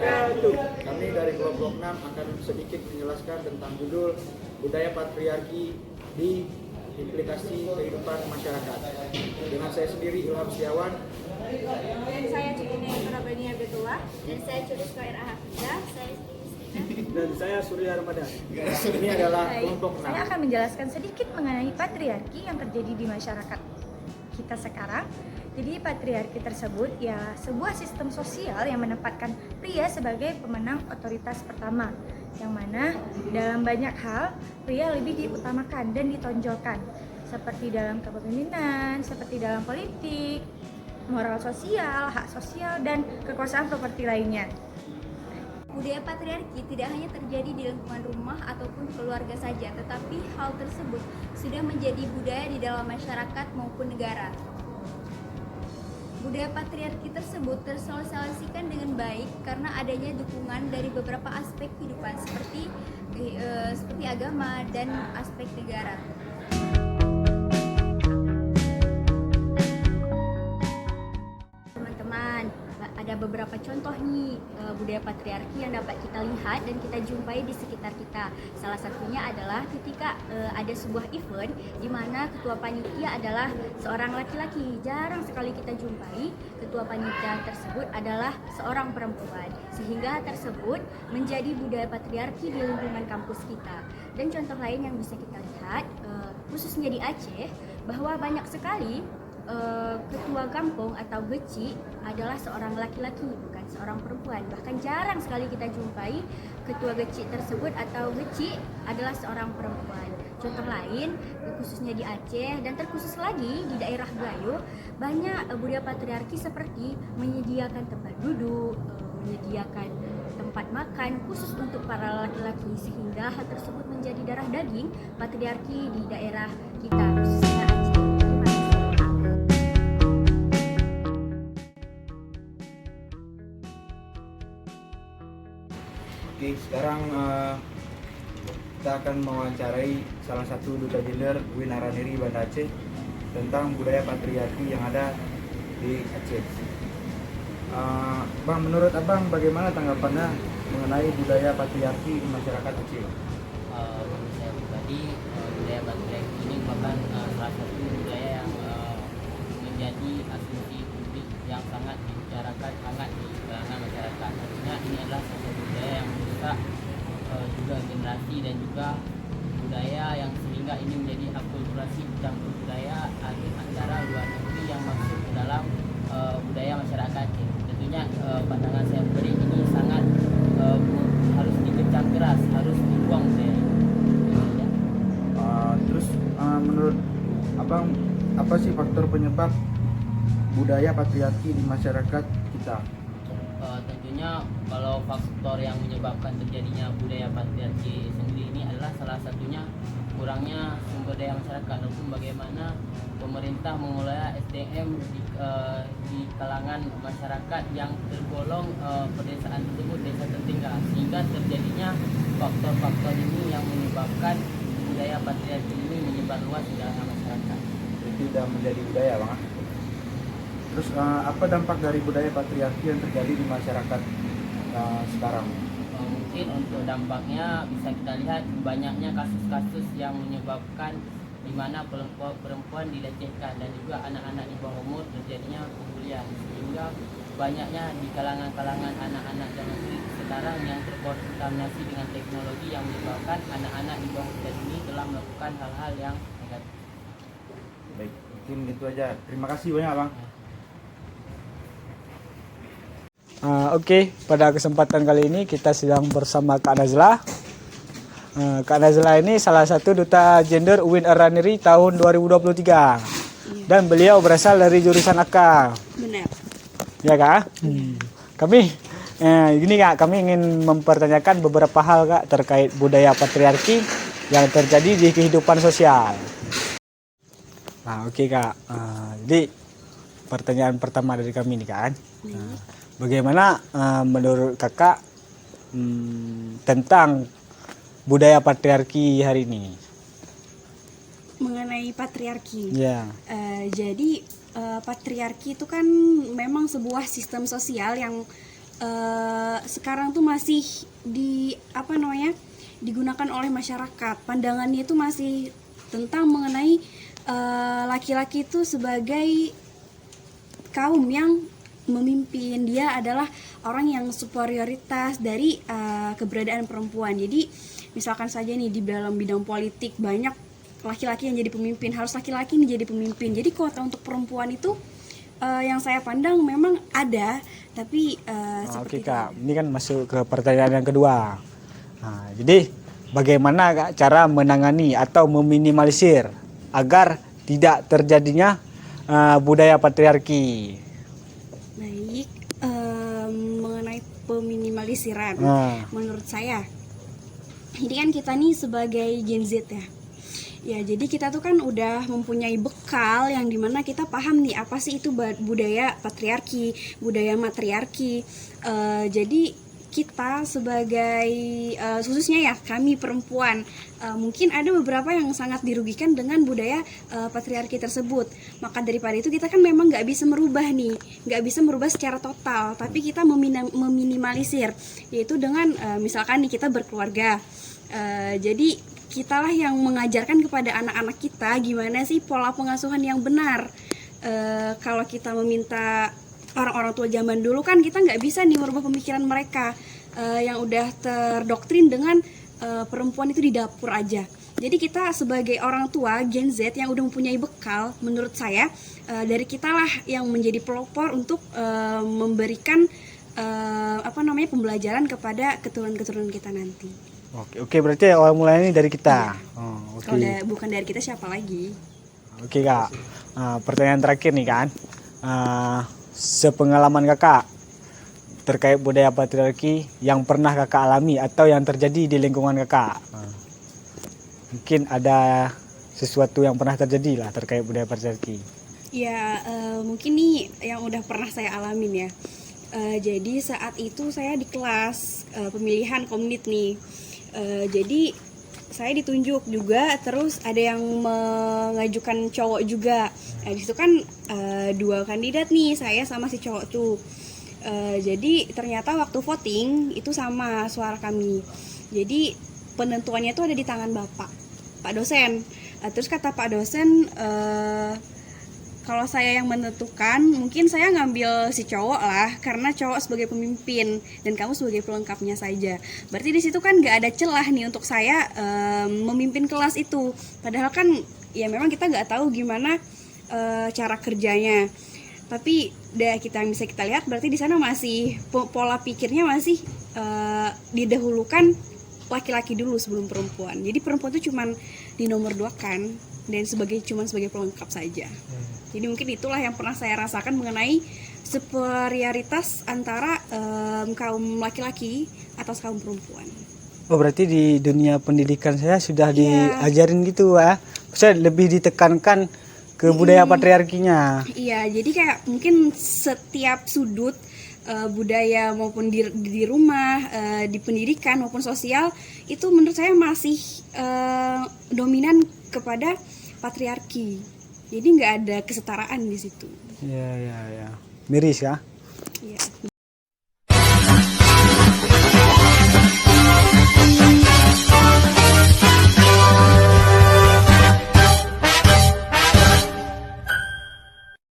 wabarakatuh. Kami dari kelompok 6 akan sedikit menjelaskan tentang judul budaya patriarki di implikasi kehidupan masyarakat. Dengan saya sendiri Ilham Setiawan. Dan saya Cikine Surabaya Betua. Dan saya Curus Kaira Hafidah. Saya Dan saya Surya Ramadan. Ini adalah kelompok 6. Saya akan menjelaskan sedikit mengenai patriarki yang terjadi di masyarakat kita sekarang. Jadi patriarki tersebut ya sebuah sistem sosial yang menempatkan pria sebagai pemenang otoritas pertama, yang mana dalam banyak hal pria lebih diutamakan dan ditonjolkan, seperti dalam kepemimpinan, seperti dalam politik, moral sosial, hak sosial, dan kekuasaan properti lainnya. Budaya patriarki tidak hanya terjadi di lingkungan rumah ataupun keluarga saja, tetapi hal tersebut sudah menjadi budaya di dalam masyarakat maupun negara. Budaya patriarki tersebut tersosialisasikan dengan baik karena adanya dukungan dari beberapa aspek kehidupan seperti agama dan aspek negara. Teman-teman, ada beberapa contoh nih budaya patriarki yang dapat kita lihat dan kita jumpai di sekitar kita. Salah satunya adalah ketika ada sebuah event di mana ketua panitia adalah seorang laki-laki. Jarang sekali kita jumpai ketua panitia tersebut adalah seorang perempuan, sehingga tersebut menjadi budaya patriarki di lingkungan kampus kita. Dan contoh lain yang bisa kita lihat khususnya di Aceh, bahwa banyak sekali ketua kampung atau geci adalah seorang laki-laki, bukan seorang perempuan. Bahkan jarang sekali kita jumpai ketua geci tersebut atau geci adalah seorang perempuan. Contoh lain khususnya di Aceh dan terkhusus lagi di daerah Gayo, banyak budaya patriarki seperti menyediakan tempat duduk, menyediakan tempat makan khusus untuk para laki-laki, sehingga hal tersebut menjadi darah daging patriarki di daerah kita khususnya Aceh. Oke, sekarang kita akan mewawancarai salah satu duta gender UIN Araniri Banda Aceh tentang budaya patriarki yang ada di Aceh. Bang, menurut Abang bagaimana tanggapannya mengenai budaya patriarki di masyarakat Aceh? Menurut saya pribadi, budaya patriarki ini merupakan salah satu budaya yang menjadi asumsi publik yang sangat dibicarakan hangat di kalangan masyarakat. Artinya ini adalah salah satu budaya yang merusak juga generasi dan juga budaya yang sehingga ini menjadi akulturasi campur budaya antara luar negeri yang masuk ke dalam budaya masyarakat. Tentunya pandangan saya pribadi ini sangat harus dikecam keras, harus dibuang budaya ini. Terus menurut Abang apa sih faktor penyebab budaya patriarki di masyarakat kita? Tentunya kalau faktor yang menyebabkan terjadinya budaya patriarki sendiri ini adalah salah satunya kurangnya sumber daya masyarakat ataupun bagaimana pemerintah mengelola SDM di kalangan masyarakat yang tergolong pedesaan tersebut desa tertinggal, sehingga terjadinya faktor-faktor ini yang menyebabkan budaya patriarki ini menyebar luas di dalam masyarakat. Itu sudah menjadi budaya, Bang. Terus apa dampak dari budaya patriarki yang terjadi di masyarakat sekarang? Mungkin untuk dampaknya bisa kita lihat banyaknya kasus-kasus yang menyebabkan di mana perempuan dilecehkan dan juga anak-anak di bawah umur terjadinya pembulian, sehingga banyaknya di kalangan-kalangan anak-anak zaman sekarang yang terkontaminasi dengan teknologi yang menyebabkan anak-anak di bawah usia dini telah melakukan hal-hal yang negatif. Baik, mungkin itu aja. Terima kasih banyak, Bang. Oke, pada kesempatan kali ini kita sedang bersama Kak Nazla. Kak Nazla ini salah satu duta gender UIN Araniri tahun 2023. Dan beliau berasal dari jurusan AK. Benar. Ya Kak? Kami kami ingin mempertanyakan beberapa hal Kak terkait budaya patriarki yang terjadi di kehidupan sosial. Oke Kak. Jadi pertanyaan pertama dari kami nih kan. Bagaimana menurut kakak tentang budaya patriarki hari ini? Mengenai patriarki, jadi patriarki itu kan memang sebuah sistem sosial yang sekarang tuh masih digunakan oleh masyarakat. Pandangannya itu masih tentang mengenai laki-laki itu sebagai kaum yang memimpin, dia adalah orang yang superioritas dari keberadaan perempuan. Jadi misalkan saja nih di dalam bidang politik banyak laki-laki yang jadi pemimpin, harus laki-laki nih jadi pemimpin. Jadi kuota untuk perempuan itu yang saya pandang memang ada, tapi Oke seperti Kak, ini kan masuk ke pertanyaan yang kedua. Nah, jadi bagaimana Kak cara menangani atau meminimalisir agar tidak terjadinya budaya patriarki? baik. Mengenai peminimaliseran, menurut saya, ini kan kita nih sebagai Gen Z ya, jadi kita tuh kan udah mempunyai bekal yang dimana kita paham nih apa sih itu budaya patriarki, budaya matriarki. Jadi kita sebagai khususnya ya kami perempuan, mungkin ada beberapa yang sangat dirugikan dengan budaya patriarki tersebut. Maka daripada itu kita kan memang nggak bisa merubah secara total, tapi kita meminimalisir, yaitu dengan misalkan nih kita berkeluarga. Jadi kitalah yang mengajarkan kepada anak-anak kita gimana sih pola pengasuhan yang benar. Kalau kita meminta orang-orang tua zaman dulu kan kita nggak bisa nih merubah pemikiran mereka yang udah terdoktrin dengan perempuan itu di dapur aja. Jadi kita sebagai orang tua Gen Z yang udah mempunyai bekal, menurut saya dari kitalah yang menjadi pelopor untuk memberikan pembelajaran kepada keturunan-keturunan kita nanti. Oke, berarti awal mulanya ini dari kita. Kalau bukan dari kita siapa lagi? Oke Kak, pertanyaan terakhir nih kan, sepengalaman Kakak terkait budaya patriarki yang pernah Kakak alami atau yang terjadi di lingkungan Kakak. Mungkin ada sesuatu yang pernah terjadi lah terkait budaya patriarki. Ya, mungkin nih yang udah pernah saya alamin ya. Jadi saat itu saya di kelas pemilihan komdit nih. Jadi saya ditunjuk juga, terus ada yang mengajukan cowok juga. Di situ kan 2 kandidat nih, saya sama si cowok tuh. Jadi ternyata waktu voting itu sama suara kami. Jadi penentuannya itu ada di tangan Pak dosen. Terus kata Pak dosen, kalau saya yang menentukan, mungkin saya ngambil si cowok lah, karena cowok sebagai pemimpin dan kamu sebagai pelengkapnya saja. Berarti di situ kan nggak ada celah nih untuk saya memimpin kelas itu. Padahal kan ya memang kita nggak tahu gimana cara kerjanya. Tapi kita bisa kita lihat, berarti di sana masih pola pikirnya masih didahulukan laki-laki dulu sebelum perempuan. Jadi perempuan itu cuman dinomor 2-kan dan cuman sebagai pelengkap saja. Jadi mungkin itulah yang pernah saya rasakan mengenai superioritas antara kaum laki-laki atas kaum perempuan. Oh, berarti di dunia pendidikan saya sudah diajarin gitu ya. Saya lebih ditekankan ke budaya patriarkinya. Iya, jadi kayak mungkin setiap sudut budaya maupun di rumah, di pendidikan maupun sosial itu menurut saya masih dominan kepada patriarki. Jadi nggak ada kesetaraan di situ. Iya. Miris ya.